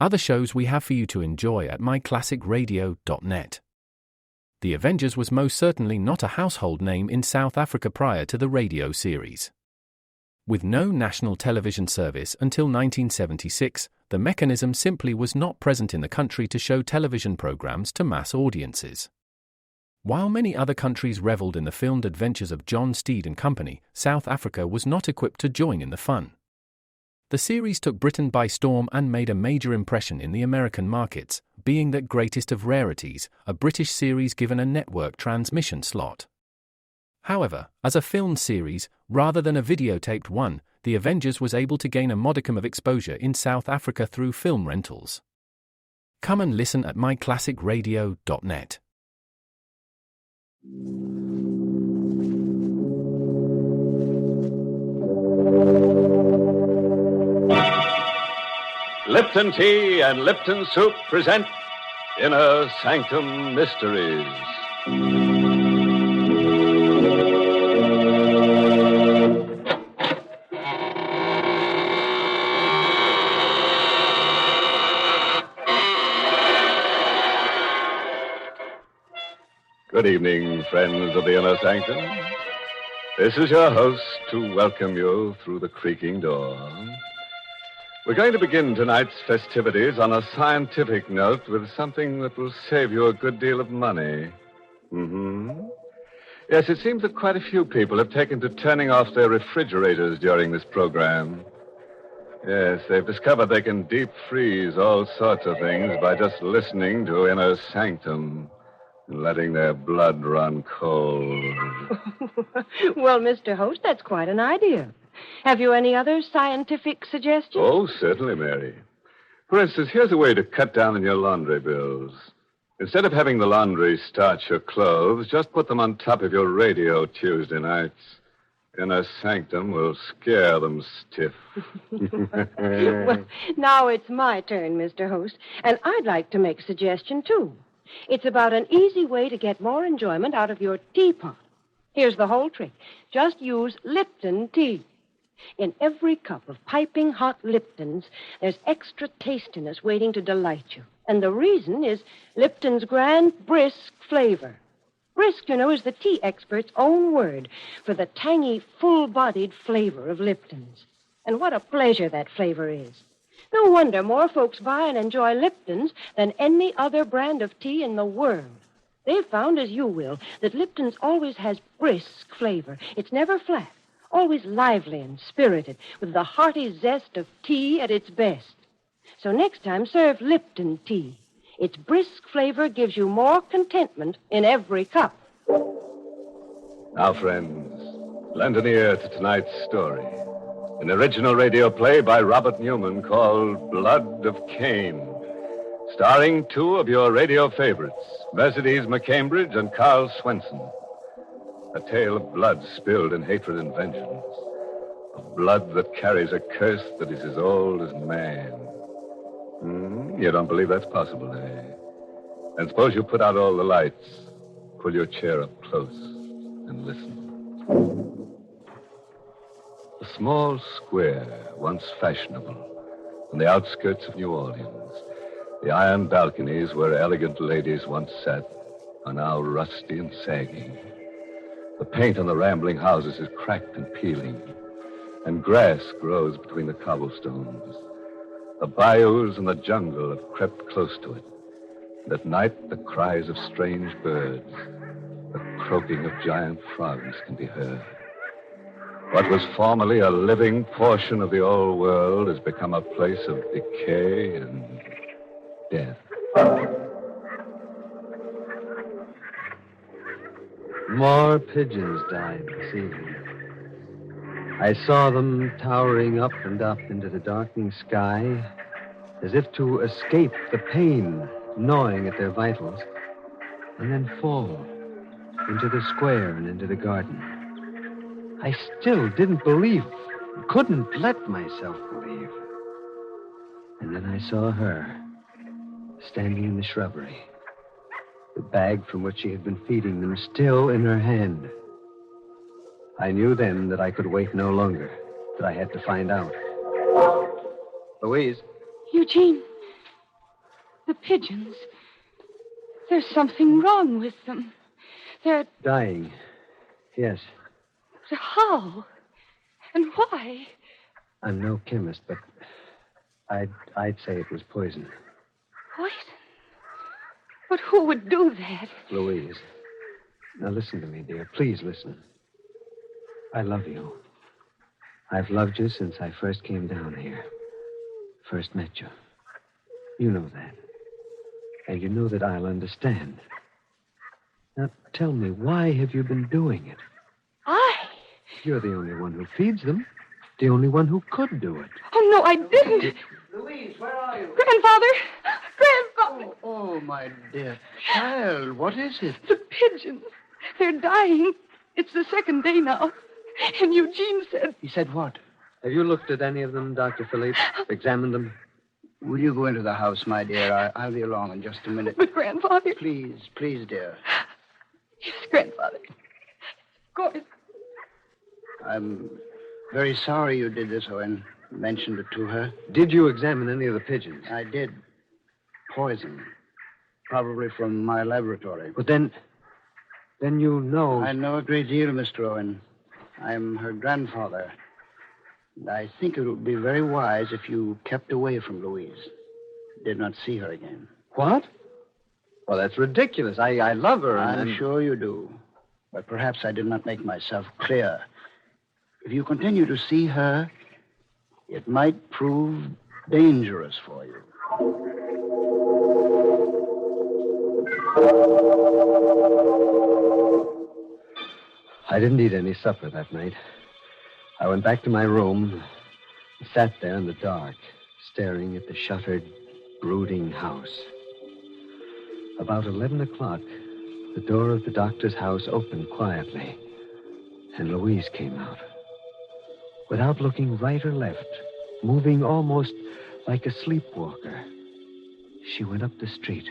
other shows we have for you to enjoy at myclassicradio.net. The Avengers was most certainly not a household name in South Africa prior to the radio series. With no national television service until 1976, the mechanism simply was not present in the country to show television programs to mass audiences. While many other countries reveled in the filmed adventures of John Steed and company, South Africa was not equipped to join in the fun. The series took Britain by storm and made a major impression in the American markets, being that greatest of rarities, a British series given a network transmission slot. However, as a filmed series, rather than a videotaped one, The Avengers was able to gain a modicum of exposure in South Africa through film rentals. Come and listen at myclassicradio.net. Lipton Tea and Lipton Soup present Inner Sanctum Mysteries. Good evening, friends of the Inner Sanctum. This is your host to welcome you through the creaking door. We're going to begin tonight's festivities on a scientific note with something that will save you a good deal of money. Yes, it seems that quite a few people have taken to turning off their refrigerators during this program. Yes, they've discovered they can deep freeze all sorts of things by just listening to Inner Sanctum and letting their blood run cold. Well, Mr. Host, that's quite an idea. Have you any other scientific suggestions? Oh, certainly, Mary. For instance, here's a way to cut down on your laundry bills. Instead of having the laundry starch your clothes, just put them on top of your radio Tuesday nights. Inner Sanctum will scare them stiff. Well, now it's my turn, Mr. Host, and I'd like to make a suggestion, too. It's about an easy way to get more enjoyment out of your teapot. Here's the whole trick. Just use Lipton tea. In every cup of piping hot Liptons, there's extra tastiness waiting to delight you. And the reason is Lipton's grand brisk flavor. Brisk, you know, is the tea expert's own word for the tangy, full-bodied flavor of Lipton's. And what a pleasure that flavor is. No wonder more folks buy and enjoy Lipton's than any other brand of tea in the world. They've found, as you will, that Lipton's always has brisk flavor. It's never flat, always lively and spirited, with the hearty zest of tea at its best. So next time, serve Lipton tea. Its brisk flavor gives you more contentment in every cup. Now, friends, lend an ear to tonight's story. An original radio play by Robert Newman called Blood of Cain, starring two of your radio favorites, Mercedes McCambridge and Carl Swenson. A tale of blood spilled in hatred and vengeance. Of blood that carries a curse that is as old as man. You don't believe that's possible, eh? And suppose you put out all the lights, pull your chair up close, and listen. A small square, once fashionable, on the outskirts of New Orleans. The iron balconies where elegant ladies once sat are now rusty and sagging. The paint on the rambling houses is cracked and peeling, and grass grows between the cobblestones. The bayous and the jungle have crept close to it. And at night, the cries of strange birds, the croaking of giant frogs can be heard. What was formerly a living portion of the old world has become a place of decay and death. More pigeons died this evening. I saw them towering up and up into the darkening sky, as if to escape the pain gnawing at their vitals, and then fall into the square and into the garden. I still didn't believe, couldn't let myself believe. And then I saw her, standing in the shrubbery, the bag from which she had been feeding them still in her hand. I knew then that I could wait no longer, that I had to find out. Louise. Eugene, The pigeons. There's something wrong with them. They're... Dying. Yes. How? And why? I'm no chemist, but I'd say it was poison. Poison? But who would do that? Louise. Now listen to me, dear. Please listen. I love you. I've loved you since I first came down here. First met you. You know that. And you know that I'll understand. Now, tell me, why have you been doing it? I? You're the only one who feeds them. The only one who could do it. Oh, no, I didn't. Louise, where are you? Grandfather! Grandfather! Oh, my dear child, what is it? The pigeons. They're dying. It's the second day now. And Eugene said... He said what? Have you looked at any of them, Dr. Philippe? Examined them? Will you go into the house, my dear? I'll be along in just a minute. But, Grandfather... Please, dear. Yes, Grandfather. Of course. I'm very sorry you did this, Owen. Mentioned it to her. Did you examine any of the pigeons? I did. Poison. Probably from my laboratory. But then you know... I know a great deal, Mr. Owen. I'm her grandfather. And I think it would be very wise if you kept away from Louise. Did not see her again. What? Well, that's ridiculous. I love her. I'm sure you do. But perhaps I did not make myself clear. If you continue to see her, it might prove dangerous for you. I didn't eat any supper that night. I went back to my room and sat there in the dark, staring at the shuttered, brooding house. About 11 o'clock, the door of the doctor's house opened quietly, and Louise came out. Without looking right or left, moving almost like a sleepwalker, she went up the street.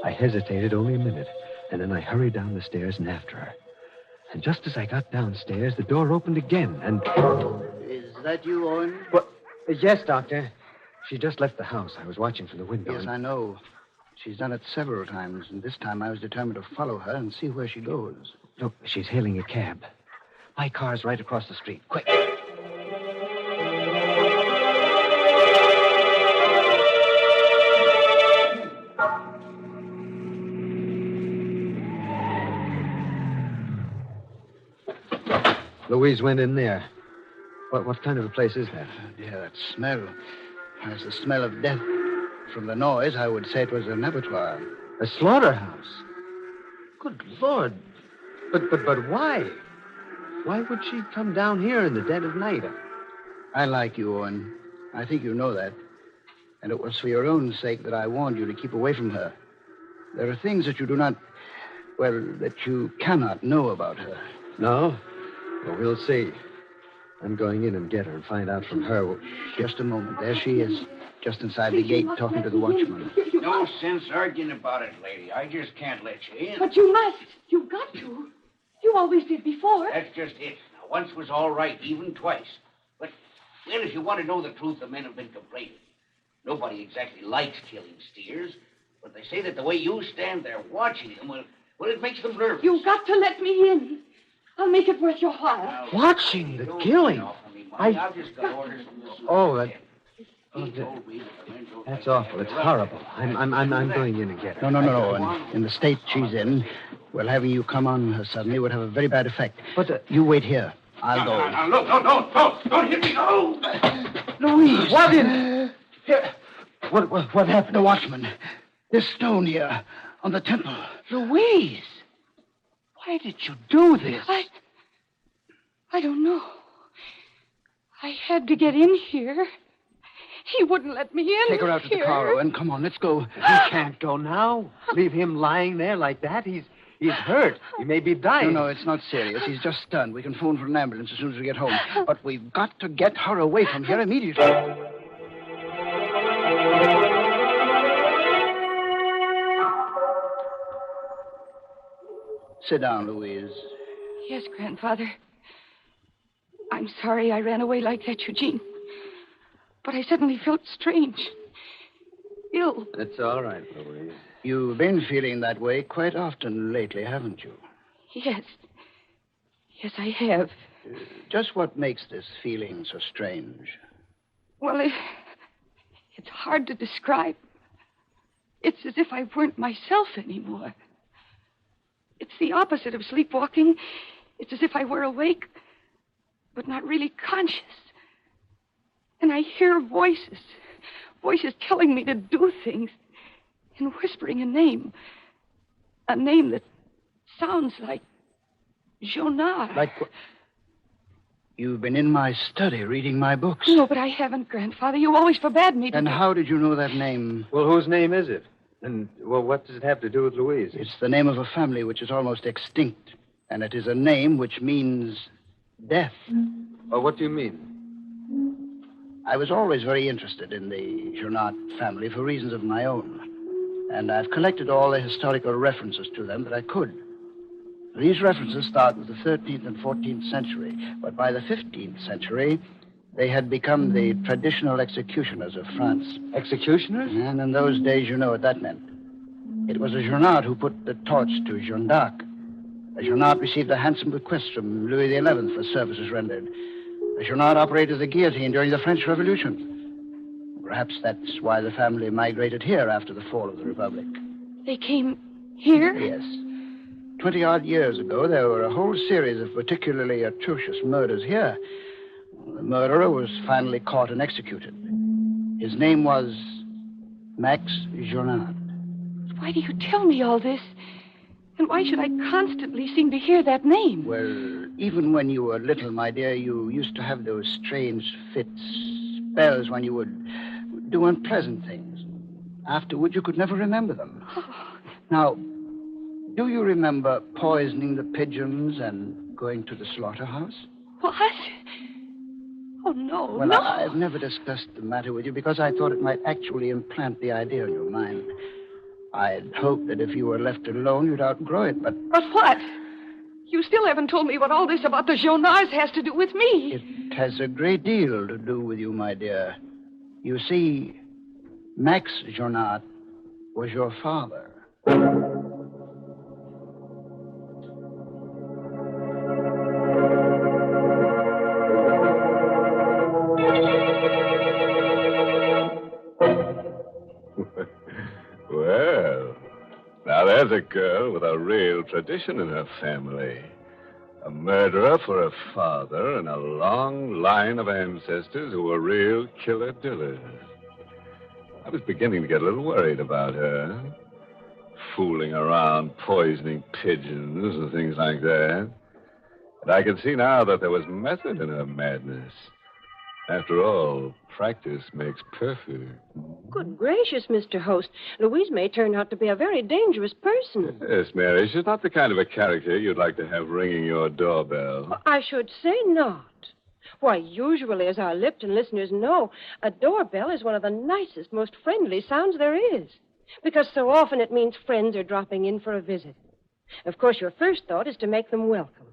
I hesitated only a minute, and then I hurried down the stairs and after her. And just as I got downstairs, the door opened again, and... Is that you, Owen? What? Yes, Doctor. She just left the house. I was watching from the window. Yes, I know. She's done it several times, and this time I was determined to follow her and see where she goes. Look, she's hailing a cab. My car's right across the street. Quick. Louise went in there. What kind of a place is that? Oh, dear, that smell. There's the smell of death. From the noise, I would say it was an abattoir. A slaughterhouse? Good Lord. But why? Why would she come down here in the dead of night? I like you, Owen. I think you know that. And it was for your own sake that I warned you to keep away from her. There are things that you do not... well, that you cannot know about her. No? Well, we'll see. I'm going in and get her and find out from her. Just a moment. There she is, just inside the gate, talking to the watchman. No sense arguing about it, lady. I just can't let you in. But you must. You've got to. You always did before. That's just it. Now, once was all right, even twice. But, well, if you want to know the truth, the men have been complaining. Nobody exactly likes killing steers, but they say that the way you stand there watching them, well, it makes them nervous. You've got to let me in. I'll make it worth your while. Now, Watching the killing? I've just got orders from the... Oh, that... He told me that the men don't That's like awful. to It's have horrible. I'm going in and get her. No. And in the state she's in, well, having you come on her suddenly would have a very bad effect. But, You wait here. I'll go. No, don't hit me, no! Louise! What is... Here. What happened? The watchman. This stone here on the temple. Louise! Why did you do this? I don't know. I had to get in here. He wouldn't let me in. Take her out to the car, Owen. Come on, let's go. He can't go now. Leave him lying there like that. He's hurt. He may be dying. No, it's not serious. He's just stunned. We can phone for an ambulance as soon as we get home. But we've got to get her away from here immediately. Sit down, Louise. Yes, Grandfather. I'm sorry I ran away like that, Eugene. But I suddenly felt strange. ill. It's all right, Louise. You've been feeling that way quite often lately, haven't you? Yes. Yes, I have. Just what makes this feeling so strange? Well, it's hard to describe. It's as if I weren't myself anymore. It's the opposite of sleepwalking. It's as if I were awake, but not really conscious. And I hear voices telling me to do things, and whispering a name that sounds like Jonard. Like what? You've been in my study reading my books. No, but I haven't, Grandfather. You always forbade me to. And how did you know that name? Well, whose name is it? And, well, what does it have to do with Louise? It's the name of a family which is almost extinct. And it is a name which means death. Well, what do you mean? I was always very interested in the Jonard family for reasons of my own. And I've collected all the historical references to them that I could. These references start with the 13th and 14th century, but by the 15th century, they had become the traditional executioners of France. Executioners? And in those days, you know what that meant. It was a Jonard who put the torch to Jeanne d'Arc. A Jonard received a handsome bequest from Louis XI for services rendered. A Jonard operated the guillotine during the French Revolution. Perhaps that's why the family migrated here after the fall of the Republic. They came here? Yes. 20-odd years ago, there were a whole series of particularly atrocious murders here. The murderer was finally caught and executed. His name was Max Jonard. Why do you tell me all this? And why should I constantly seem to hear that name? Well, even when you were little, my dear, you used to have those strange fits, spells when you would do unpleasant things. Afterward, you could never remember them. Oh. Now, do you remember poisoning the pigeons and going to the slaughterhouse? What? Oh, no, Well, no. I've never discussed the matter with you because I thought it might actually implant the idea in your mind. I'd hoped that if you were left alone, you'd outgrow it, but... But what? You still haven't told me what all this about the Jonards has to do with me. It has a great deal to do with you, my dear. You see, Max Jonard was your father. Well, now there's a girl with a real tradition in her family. A murderer for a father and a long line of ancestors who were real killer-dillers. I was beginning to get a little worried about her. Fooling around, poisoning pigeons and things like that. But I could see now that there was method in her madness. After all, practice makes perfect. Good gracious, Mr. Host. Louise may turn out to be a very dangerous person. Yes, Mary, she's not the kind of a character you'd like to have ringing your doorbell. I should say not. Why, usually, as our Lipton listeners know, a doorbell is one of the nicest, most friendly sounds there is. Because so often it means friends are dropping in for a visit. Of course, your first thought is to make them welcome.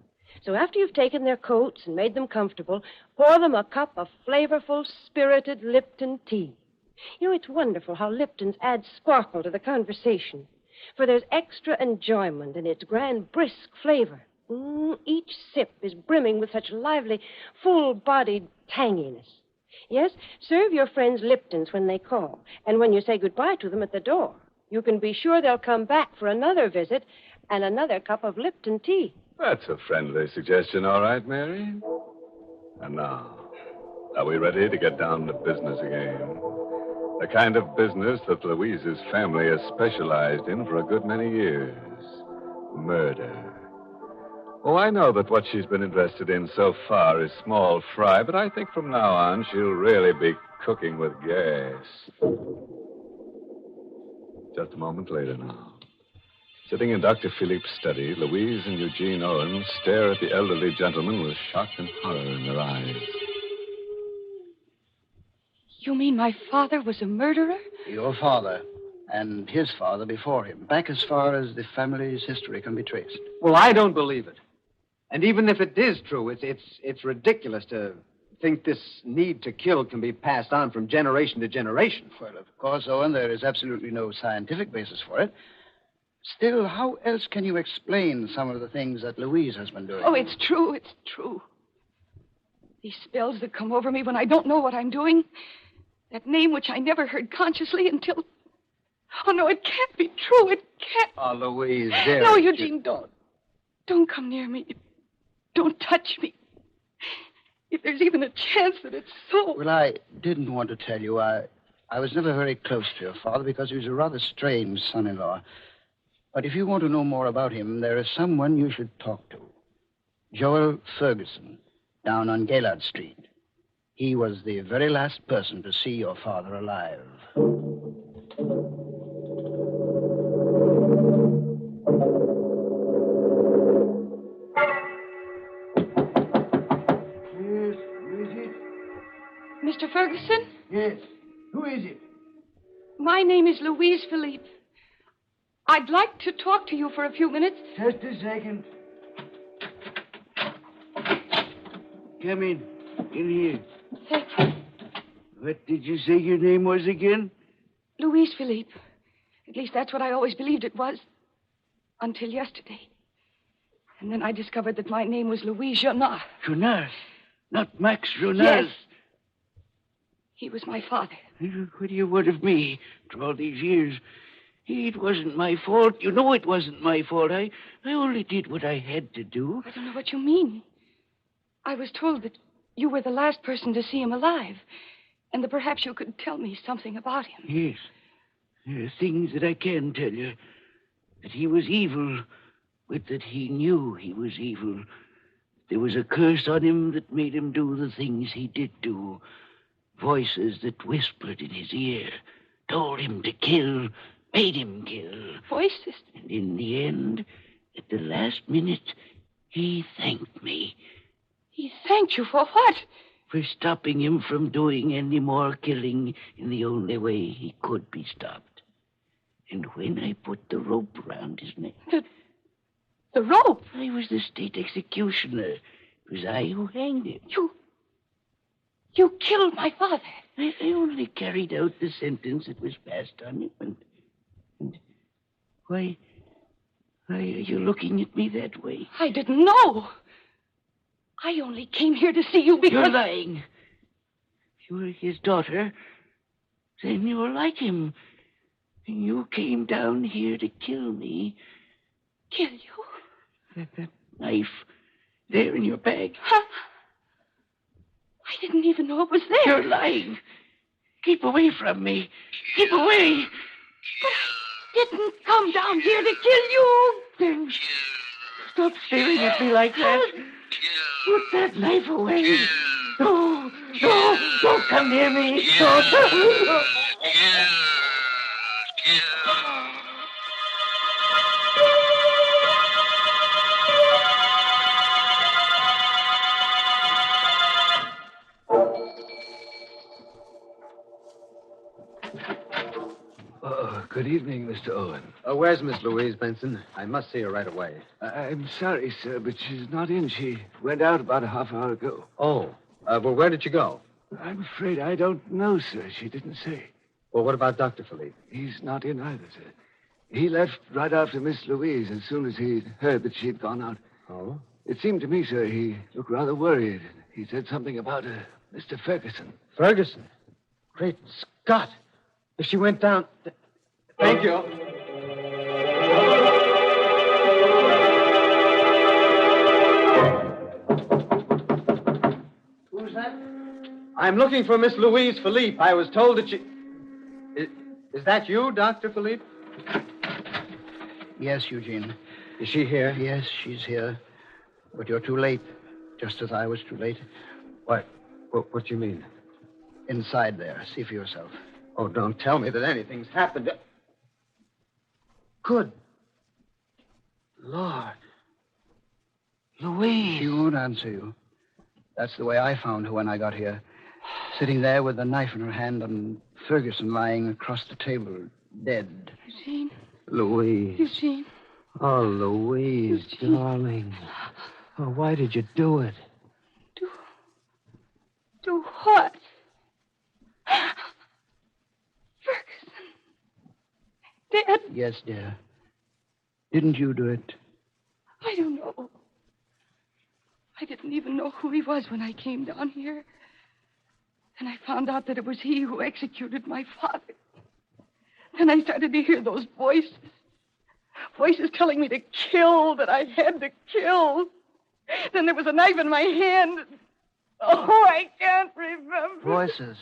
So after you've taken their coats and made them comfortable, pour them a cup of flavorful, spirited Lipton tea. You know, it's wonderful how Lipton's add sparkle to the conversation. For there's extra enjoyment in its grand, brisk flavor. Each sip is brimming with such lively, full-bodied tanginess. Yes, serve your friends Liptons when they call. And when you say goodbye to them at the door, you can be sure they'll come back for another visit and another cup of Lipton tea. That's a friendly suggestion, all right, Mary. And now, are we ready to get down to business again? The kind of business that Louise's family has specialized in for a good many years. Murder. Oh, I know that what she's been interested in so far is small fry, but I think from now on she'll really be cooking with gas. Just a moment later now. Sitting in Dr. Philippe's study, Louise and Eugene Owen stare at the elderly gentleman with shock and horror in their eyes. You mean my father was a murderer? Your father and his father before him, back as far as the family's history can be traced. Well, I don't believe it. And even if it is true, it's ridiculous to think this need to kill can be passed on from generation to generation. Well, of course, Owen, there is absolutely no scientific basis for it. Still, how else can you explain some of the things that Louise has been doing? Oh, it's true. It's true. These spells that come over me when I don't know what I'm doing. That name which I never heard consciously until... Oh, no, it can't be true. It can't. Oh, Louise, dear. No, Eugene, don't. Don't come near me. Don't touch me. If there's even a chance that it's so... Well, I didn't want to tell you. I was never very close to your father because he was a rather strange son-in-law. But if you want to know more about him, there is someone you should talk to. Joel Ferguson, down on Gaylord Street. He was the very last person to see your father alive. Yes, who is it? Mr. Ferguson? Yes. Who is it? My name is Louise Philippe. I'd like to talk to you for a few minutes. Just a second. Come in. In here. Thank you. What did you say your name was again? Louise Philippe. At least that's what I always believed it was. Until yesterday. And then I discovered that my name was Louise Jonard. Jonard? Not Max Jonard? Yes. He was my father. What do you want of me after all these years? It wasn't my fault. You know it wasn't my fault. I only did what I had to do. I don't know what you mean. I was told that you were the last person to see him alive, and that perhaps you could tell me something about him. Yes. There are things that I can tell you. That he was evil, but that he knew he was evil. There was a curse on him that made him do the things he did do. Voices that whispered in his ear, told him to kill, made him kill. Voices? And in the end, at the last minute, he thanked me. He thanked you for what? For stopping him from doing any more killing in the only way he could be stopped. And when I put the rope around his neck... The rope? I was the state executioner. It was I who hanged him. You killed my father. I only carried out the sentence that was passed on him. And why are you looking at me that way? I didn't know. I only came here to see you because... You're lying. If you were his daughter, then you were like him. And you came down here to kill me. Kill you? That knife there in your bag. Huh? I didn't even know it was there. You're lying. Keep away from me. Keep away. But I didn't come down here to kill you. Then stop staring at me like that. Put that knife away. No, don't come near me. Don't. Good evening, Mr. Owen. Where's Miss Louise Benson? I must see her right away. I'm sorry, sir, but she's not in. She went out about a half hour ago. Oh. Well, where did she go? I'm afraid I don't know, sir. She didn't say. Well, what about Dr. Philippe? He's not in either, sir. He left right after Miss Louise as soon as he heard that she'd gone out. Oh? It seemed to me, sir, he looked rather worried. He said something about Mr. Ferguson. Ferguson? Great Scott. If she went down... Thank you. Who's that? I'm looking for Miss Louise Philippe. I was told that she... Is that you, Dr. Philippe? Yes, Eugene. Is she here? Yes, she's here. But you're too late, just as I was too late. What do you mean? Inside there. See for yourself. Oh, don't tell me that anything's happened. Good Lord. Louise. She won't answer you. That's the way I found her when I got here. Sitting there with a knife in her hand and Ferguson lying across the table, dead. Eugene. Louise. Eugene. Oh, Louise, Eugene. darling. Oh, why did you do it? Do what? Ferguson. Dead? Yes, dear. Didn't you do it? I don't know. I didn't even know who he was when I came down here. Then I found out that it was he who executed my father. Then I started to hear those voices. Voices telling me to kill, that I had to kill. Then there was a knife in my hand. Oh, I can't remember. Voices.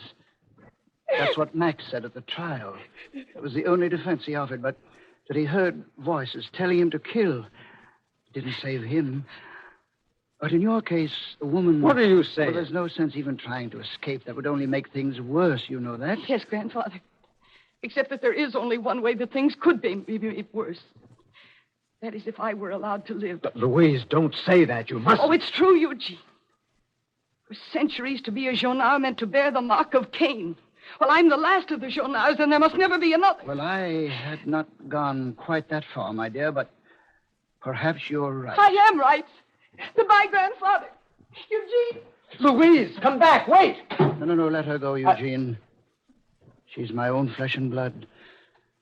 That's what Max said at the trial. It was the only defense he offered, but that he heard voices telling him to kill. It didn't save him. But in your case, the woman... What are you saying? Well, there's no sense even trying to escape. That would only make things worse, you know that? Yes, Grandfather. Except that there is only one way that things could be made worse. That is if I were allowed to live. But Louise, don't say that. You must... Oh, it's true, Eugene. For centuries, to be a Jonard meant to bear the mark of Cain. Well, I'm the last of the Jonards, and there must never be another. Well, I had not gone quite that far, my dear, but perhaps you're right. I am right. Goodbye, Grandfather. Eugene. Louise, come back. Wait. No, let her go, Eugene. She's my own flesh and blood.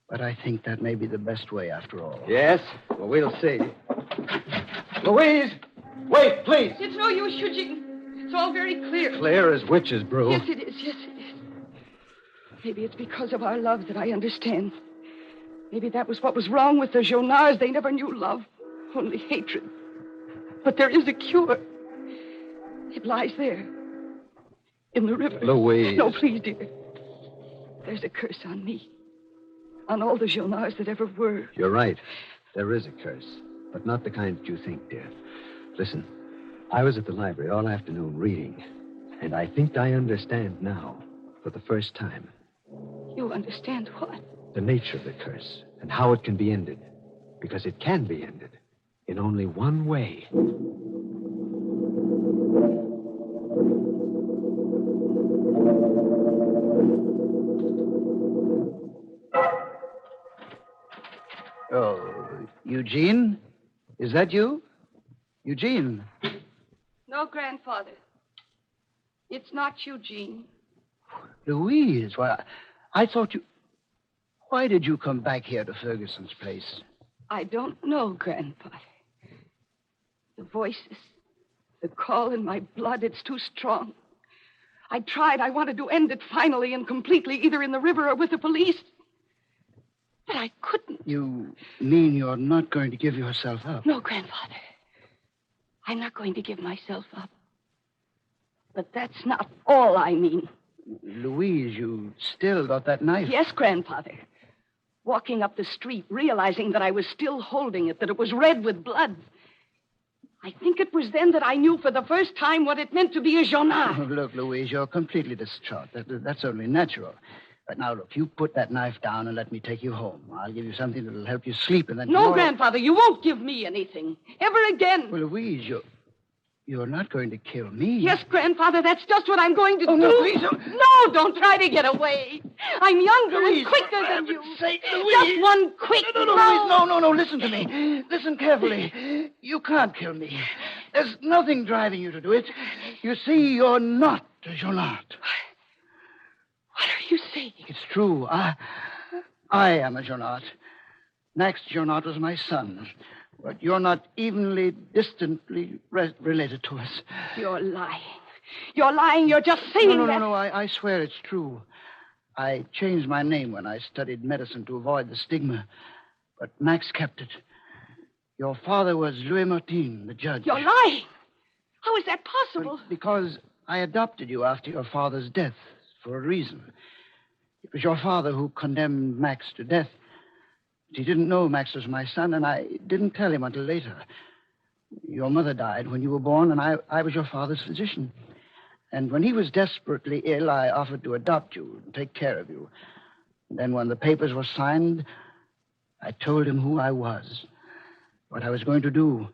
But I think that may be the best way after all. Yes? Well, we'll see. Louise! Wait, please! It's no use, Eugene. It's all very clear. Clear as witch's brew. Yes, it is. Yes, it is. Maybe it's because of our love that I understand. Maybe that was what was wrong with the Jonards. They never knew love, only hatred. But there is a cure. It lies there, in the river. Louise. No, please, dear. There's a curse on me, on all the Jonards that ever were. You're right. There is a curse, but not the kind that you think, dear. Listen, I was at the library all afternoon reading, and I think I understand now, for the first time. You understand what? The nature of the curse and how it can be ended. Because it can be ended in only one way. Oh, Eugene? Is that you? Eugene? No, Grandfather. It's not Eugene. Louise, why, I thought you... Why did you come back here to Ferguson's place? I don't know, Grandfather. The voices, the call in my blood, it's too strong. I tried. I wanted to end it finally and completely, either in the river or with the police. But I couldn't. You mean you're not going to give yourself up? No, Grandfather. I'm not going to give myself up. But that's not all I mean. Louise, you still got that knife. Yes, Grandfather. Walking up the street, realizing that I was still holding it, that it was red with blood. I think it was then that I knew for the first time what it meant to be a Jonard. Oh, look, Louise, you're completely distraught. That's only natural. But now, look, you put that knife down and let me take you home. I'll give you something that'll help you sleep, and then No, tomorrow... Grandfather, you won't give me anything. Ever again. Well, Louise, you're not going to kill me. Yes, Grandfather, that's just what I'm going to do. No, please. No, don't try to get away. I'm younger Louise, and quicker for than you. heaven's sake, Louise. Just one quick No, Louise, no, listen to me. Listen carefully. You can't kill me. There's nothing driving you to do it. You see, you're not a Jonard. What are you saying? It's true. I am a Jonard. Max Jonard was my son. But you're not evenly, distantly related to us. You're lying. You're lying. You're just saying that. No. I swear it's true. I changed my name when I studied medicine to avoid the stigma. But Max kept it. Your father was Louis Martin, the judge. You're lying. How is that possible? But because I adopted you after your father's death for a reason. It was your father who condemned Max to death. He didn't know Max was my son, and I didn't tell him until later. Your mother died when you were born, and I was your father's physician. And when he was desperately ill, I offered to adopt you and take care of you. And then when the papers were signed, I told him who I was, what I was going to do,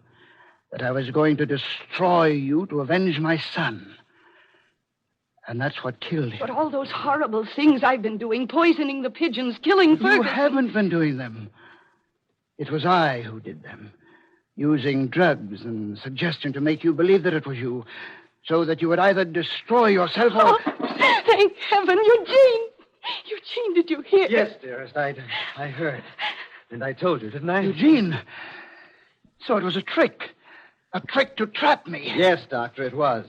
that I was going to destroy you to avenge my son. And that's what killed him. But all those horrible things I've been doing, poisoning the pigeons, killing Ferguson... You haven't been doing them. It was I who did them, using drugs and suggestion to make you believe that it was you, so that you would either destroy yourself or... Oh, thank heaven, Eugene! Eugene, did you hear? Yes, dearest, I heard. And I told you, didn't I? Eugene! So it was a trick. A trick to trap me. Yes, Doctor, it was.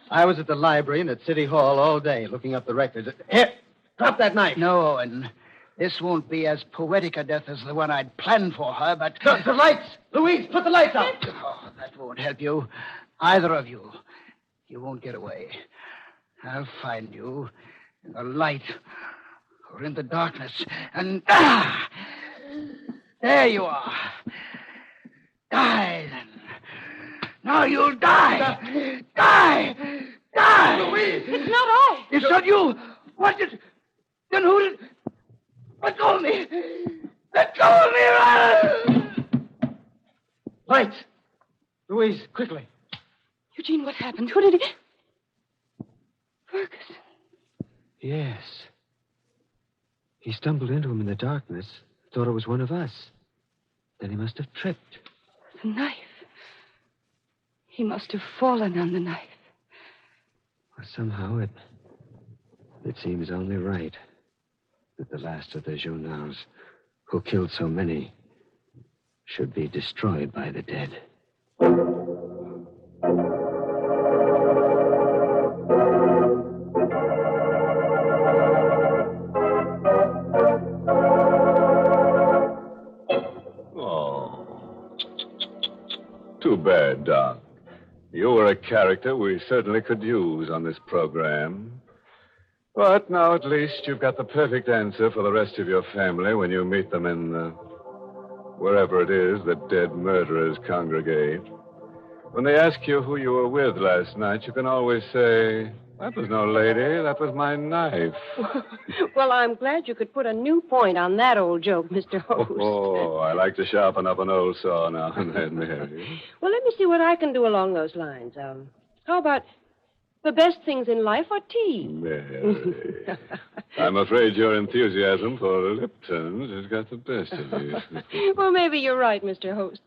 I was at the library and at City Hall all day looking up the records. Here, drop that knife. No, Owen. This won't be as poetic a death as the one I'd planned for her, but... The lights! Louise, put the lights out! Oh, that won't help you. Either of you. You won't get away. I'll find you in the light or in the darkness. And... there you are. Die, then. Now you'll die. Die! Die! Louise! It's not I. It's not you. What did... Then who did... Let go of me! Let go of me! Lights! Louise, quickly. Eugene, what happened? Who did he... Ferguson. Yes. He stumbled into him in the darkness, thought it was one of us. Then he must have tripped. The knife. He must have fallen on the knife. Well, somehow it seems only right that the last of the Journals, who killed so many, should be destroyed by the dead. Oh. Too bad, Doc. You were a character we certainly could use on this program. But now at least you've got the perfect answer for the rest of your family when you meet them in wherever it is that dead murderers congregate. When they ask you who you were with last night, you can always say, "That was no lady, that was my knife." Well, I'm glad you could put a new point on that old joke, Mr. Host. Oh, I like to sharpen up an old saw now and then, Mary. Well, let me see what I can do along those lines. How about the best things in life are tea? Mary. I'm afraid your enthusiasm for Lipton's has got the best of you. Well, maybe you're right, Mr. Host.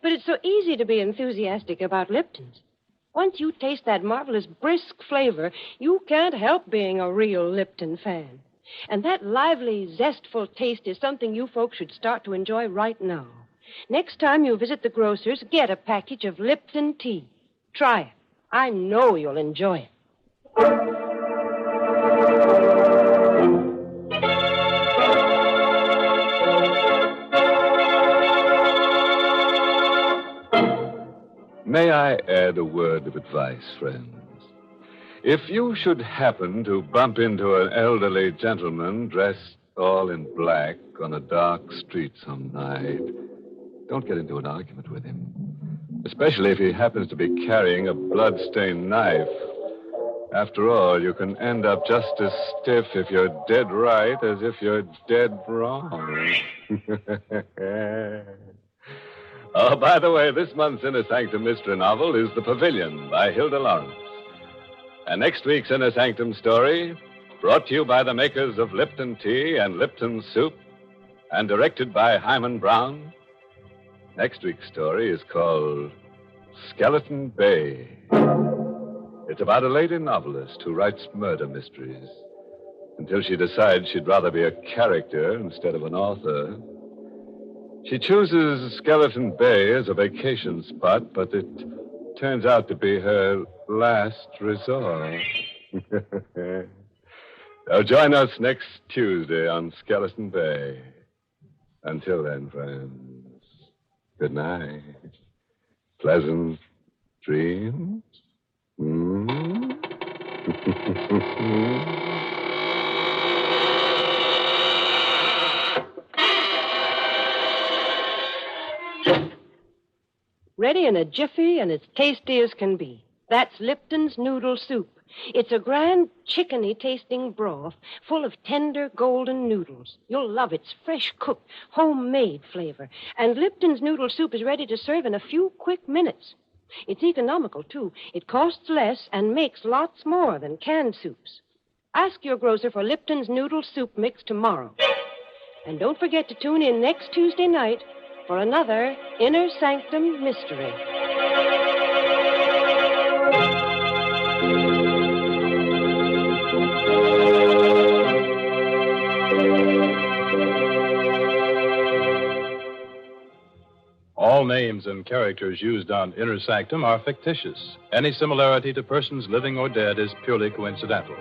But it's so easy to be enthusiastic about Lipton's. Once you taste that marvelous brisk flavor, you can't help being a real Lipton fan. And that lively, zestful taste is something you folks should start to enjoy right now. Next time you visit the grocer's, get a package of Lipton tea. Try it. I know you'll enjoy it. May I add a word of advice, friends? If you should happen to bump into an elderly gentleman dressed all in black on a dark street some night, don't get into an argument with him. Especially if he happens to be carrying a blood-stained knife. After all, you can end up just as stiff if you're dead right as if you're dead wrong. Oh, by the way, this month's Inner Sanctum mystery novel is The Pavilion by Hilda Lawrence. And next week's Inner Sanctum story, brought to you by the makers of Lipton Tea and Lipton Soup, and directed by Hyman Brown. Next week's story is called Skeleton Bay. It's about a lady novelist who writes murder mysteries until she decides she'd rather be a character instead of an author. She chooses Skeleton Bay as a vacation spot, but it turns out to be her last resort. So join us next Tuesday on Skeleton Bay. Until then, friends. Good night. Pleasant dreams. Ready in a jiffy and as tasty as can be. That's Lipton's Noodle Soup. It's a grand, chickeny-tasting broth full of tender, golden noodles. You'll love its fresh-cooked, homemade flavor. And Lipton's Noodle Soup is ready to serve in a few quick minutes. It's economical, too. It costs less and makes lots more than canned soups. Ask your grocer for Lipton's Noodle Soup Mix tomorrow. And don't forget to tune in next Tuesday night for another Inner Sanctum mystery. All names and characters used on Inner Sanctum are fictitious. Any similarity to persons living or dead is purely coincidental.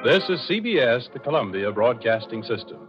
This is CBS, the Columbia Broadcasting System.